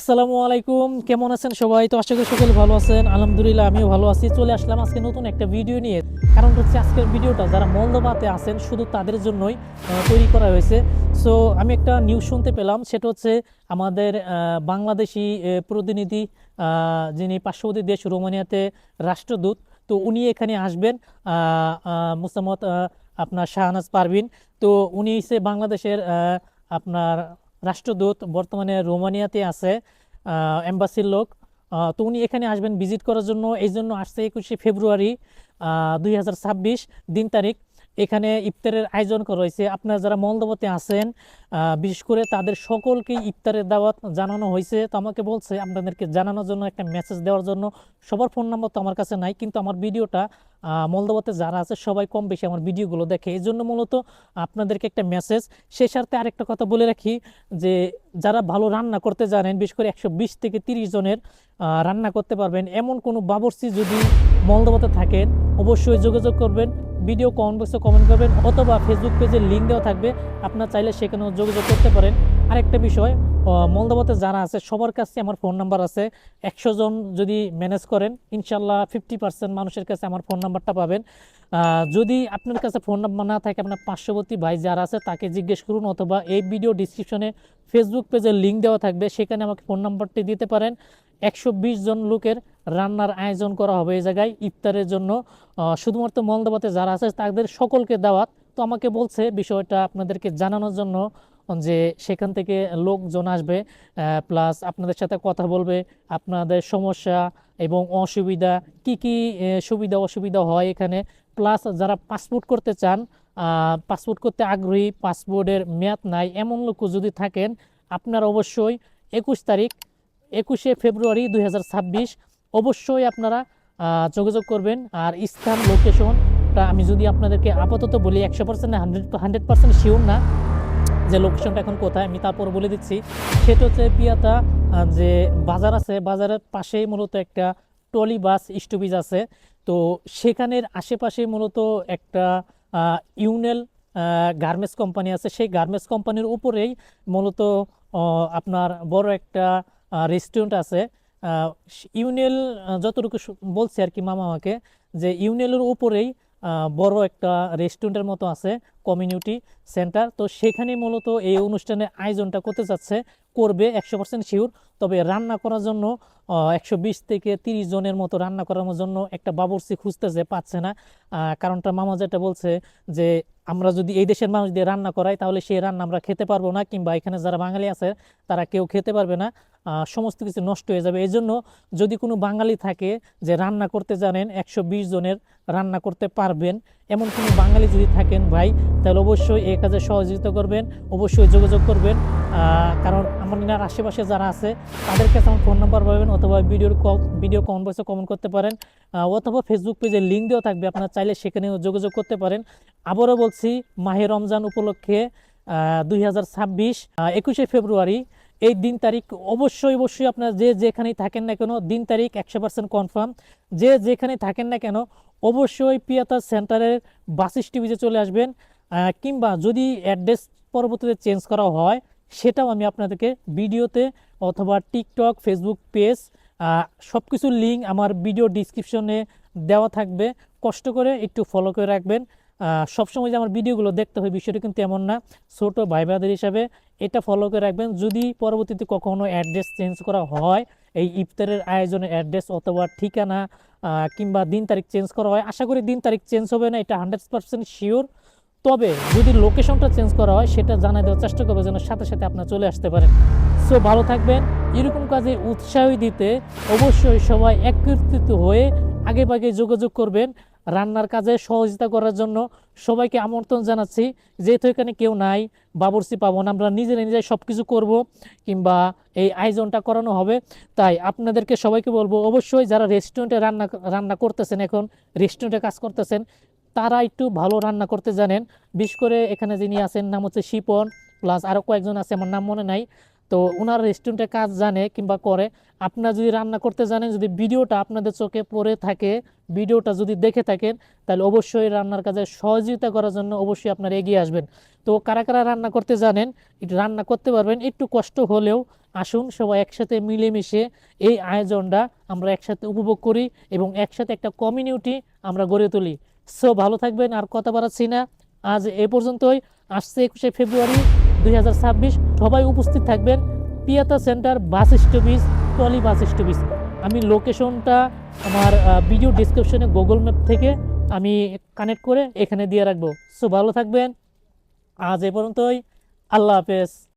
আসসালামু আলাইকুম, কেমন আছেন সবাই? তো আশা করি সকলে ভালো আছেন। আলহামদুলিল্লাহ আমিও ভালো আছি। চলে আসলাম আজকে নতুন একটা ভিডিও নিয়ে। কারণ হচ্ছে আজকের ভিডিওটা যারা মলদোবাতে আছেন শুধু তাদের জন্যই তৈরি করা হয়েছে। সো আমি একটা নিউজ শুনতে পেলাম, সেটা হচ্ছে আমাদের বাংলাদেশি প্রতিনিধি, যিনি পার্শ্ববর্তী দেশ রোমানিয়াতে রাষ্ট্রদূত, তো উনি এখানে আসবেন। মুসাম্মদ আপনার শাহনাজ পারভিন। তো উনি হচ্ছে বাংলাদেশের আপনার রাষ্ট্রদূত, বর্তমানে রোমানিয়াতে আছে, এম্বাসির লোক। তো উনি এখানে আসবেন ভিজিট করার জন্য, এই জন্য আসছে 21শে ফেব্রুয়ারি 2026 দিন তারিখ। এখানে ইফতারের আয়োজন করা হয়েছে। আপনারা যারা মলদোবাতে আছেন, বিশেষ করে তাদের সকলকে ইফতারের দাওয়াত জানানো হয়েছে। তো আমাকে বলছে আপনাদেরকে জানানোর জন্য, একটা মেসেজ দেওয়ার জন্য। সবার ফোন নাম্বার তো আমার কাছে নাই, কিন্তু আমার ভিডিওটা মলদোবাতে যারা আছে সবাই কম বেশি আমার ভিডিওগুলো দেখে, এই জন্য মূলত আপনাদেরকে একটা মেসেজ। সেই সাথে আরেকটা কথা বলে রাখি, যে যারা ভালো রান্না করতে জানেন, বিশেষ করে 120 থেকে 30 জনের রান্না করতে পারবেন এমন কোনো বাবুর্চি যদি মলদোবাতে থাকেন, অবশ্যই যোগাযোগ করবেন। ভিডিও কমেন্ট বক্সে কমেন্ট করবেন, অথবা ফেসবুক পেজে লিঙ্ক দেওয়া থাকবে, আপনার চাইলে সেখানেও যোগাযোগ করতে পারেন। আরেকটা বিষয়, মলদোবাতে যারা আছে সবার কাছে আমার ফোন নাম্বার আছে। 100 জন যদি ম্যানেজ করেন, ইনশাল্লাহ 50% মানুষের কাছে আমার ফোন নাম্বারটা পাবেন। যদি আপনার কাছে ফোন নাম্বার না থাকে, আপনার পার্শ্ববর্তী ভাই যারা আছে তাকে জিজ্ঞেস করুন, অথবা এই ভিডিও ডিসক্রিপশনে ফেসবুক পেজের লিঙ্ক দেওয়া থাকবে, সেখানে আমাকে ফোন নাম্বারটি দিতে পারেন। 120 জন লোকের রান্নার আয়োজন করা হবে এই জায়গায় ইফতারের জন্য। শুধুমাত্র মলদোবাতে যারা আছে তাদের সকলকে দাওয়াত। তো আমাকে বলছে বিষয়টা আপনাদেরকে জানানোর জন্য, যে সেখান থেকে লোকজন আসবে, প্লাস আপনাদের সাথে কথা বলবে, আপনাদের সমস্যা এবং অসুবিধা কি কি, সুবিধা অসুবিধা হয় এখানে। প্লাস যারা পাসপোর্ট করতে চান, পাসপোর্ট করতে আগ্রহী, পাসপোর্টের মেয়াদ নাই এমন লোক যদি থাকেন, আপনারা অবশ্যই 21 তারিখ, 21শে ফেব্রুয়ারি 2026 অবশ্যই আপনারা যোগাযোগ করবেন। আর স্থান লোকেশনটা আমি যদি আপনাদেরকে আপাতত বলি, 100% না, 100% শিওর না যে লোকেশনটা এখন কোথায়, আমি তারপর বলে দিচ্ছি। সেটা হচ্ছে পিয়াতা, যে বাজার আছে, বাজারের পাশেই মূলত একটা টলি বাস স্টপেজ আছে। তো সেখানের আশেপাশে মূলত একটা ইউনেল গার্মেন্টস কোম্পানি আছে। সেই গার্মেন্টস কোম্পানির উপরেই মূলত আপনার বড় একটা রেস্টুরেন্ট আছে। ইউনেল, যতটুকু বলছে আর কি মামা আমাকে, যে ইউনেলের উপরেই বড় একটা রেস্টুরেন্টের মতো আছে, কমিউনিটি সেন্টার। তো সেখানে মূলত এই অনুষ্ঠানের আয়োজনটা করতে যাচ্ছে, করবে 100% শিওর। তবে রান্না করার জন্য 120 থেকে 30 জনের মতো রান্না করার জন্য একটা বাবুর্চি খুঁজতেছে, পাচ্ছে না। কারণটা মামা যেটা বলছে, যে আমরা যদি এই দেশের মানুষ দিয়ে রান্না করাই, তাহলে সেই রান্না আমরা খেতে পারবো না, কিংবা এখানে যারা বাঙালি আছে তারা কেউ খেতে পারবে না, সমস্ত কিছু নষ্ট হয়ে যাবে। এই জন্য যদি কোনো বাঙালি থাকে যে রান্না করতে জানেন, 120 জনের রান্না করতে পারবেন, এমন কোনো বাঙালি যদি থাকেন ভাই, তাহলে অবশ্যই এই কাজে সহযোগিতা করবেন, অবশ্যই যোগাযোগ করবেন। কারণ আমার আশেপাশে যারা আছে তাদের কাছে আমার ফোন নাম্বার পাবেন, অথবা ভিডিও কমেন্ট বক্সে কমেন্ট করতে পারেন, অথবা ফেসবুক পেজে লিঙ্ক দেওয়া থাকবে, আপনারা চাইলে সেখানেও যোগাযোগ করতে পারেন। আবারও বলছি, মাহে রমজান উপলক্ষে 2026 21শে ফেব্রুয়ারি এই দিন তারিখ, অবশ্যই অবশ্যই আপনারা যে যেখানেই থাকেন না কেন, দিন তারিখ 100% কনফার্ম। যে যেখানেই থাকেন না কেন, অবশ্যই পিয়াতা সেন্টারের বাস স্টপেজে চলে আসবেন। কিংবা যদি অ্যাড্রেস পরবর্তীতে চেঞ্জ করা হয়, সেটাও আমি আপনাদেরকে ভিডিওতে, অথবা টিকটক, ফেসবুক পেজ, সব কিছুর লিঙ্ক আমার ভিডিও ডিসক্রিপশনে দেওয়া থাকবে। কষ্ট করে একটু ফলো করে রাখবেন। সবসময় যে আমার ভিডিওগুলো দেখতে হয় বিষয়টা কিন্তু এমন না। ছোট ভাই ব্রাদার হিসাবে এটা ফলো করে রাখবেন। যদি পরবর্তীতে কখনো অ্যাড্রেস চেঞ্জ করা হয়, এই ইফতারের আয়োজনের অ্যাড্রেস অথবা ঠিকানা, কিংবা দিন তারিখ চেঞ্জ করা হয়, আশা করি দিন তারিখ চেঞ্জ হবে না, এটা 100% শিওর। তবে যদি লোকেশনটা চেঞ্জ করা হয়, সেটা জানাই দেওয়ার চেষ্টা করবে যেন সাথে সাথে আপনারা চলে আসতে পারেন। সো ভালো থাকবেন। এরকম কাজে উৎসাহ দিতে অবশ্যই সবাই একত্রিত হয়ে আগে ভাগে যোগাযোগ করবেন। রান্নার কাজে সহযোগিতা করার জন্য সবাইকে আমন্ত্রণ জানাচ্ছি। যেহেতু এখানে কেউ নাই, বাবুর্চি পাবো না, আমরা নিজেরাই সব কিছু করবো, কিংবা এই আয়োজনটা করানো হবে। তাই আপনাদেরকে সবাইকে বলবো, অবশ্যই যারা রেস্টুরেন্টে রান্না রান্না করতেছেন, এখন রেস্টুরেন্টে কাজ করতেছেন, তারা একটু ভালো রান্না করতে জানেন। বিশেষ করে এখানে যিনি আছেন নাম হচ্ছে শিপন, প্লাস আরও কয়েকজন আছে, আমার নাম মনে নাই। তো ওনার রেস্টুরেন্টে কাজ জানে কিংবা করে। আপনারা যদি রান্না করতে জানেন, যদি ভিডিওটা আপনাদের চোখে পড়ে থাকে, ভিডিওটা যদি দেখে থাকেন, তাহলে অবশ্যই রান্নার কাজে সহযোগিতা করার জন্য অবশ্যই আপনারা এগিয়ে আসবেন। তো কারা কারা রান্না করতে জানেন, একটু রান্না করতে পারবেন, একটু কষ্ট হলেও আসুন সবাই একসাথে মিলেমিশে এই আয়োজনটা আমরা একসাথে উপভোগ করি এবং একসাথে একটা কমিউনিটি আমরা গড়ে তুলি। সো ভালো থাকবেন, আর কথা বাড়াচ্ছি না, আজ এ পর্যন্তই। আসছে 21শে ফেব্রুয়ারি 2026, সবাই উপস্থিত থাকবেন পিয়াতা সেন্টার বাস স্টপিজ, টলি বাস স্টপিজ। আমি লোকেশনটা আমার ভিডিও ডিসক্রিপশনে গুগল ম্যাপ থেকে আমি কানেক্ট করে এখানে দিয়ে রাখবো। সো ভালো থাকবেন, আজ এ পর্যন্তই। আল্লাহ হাফেজ।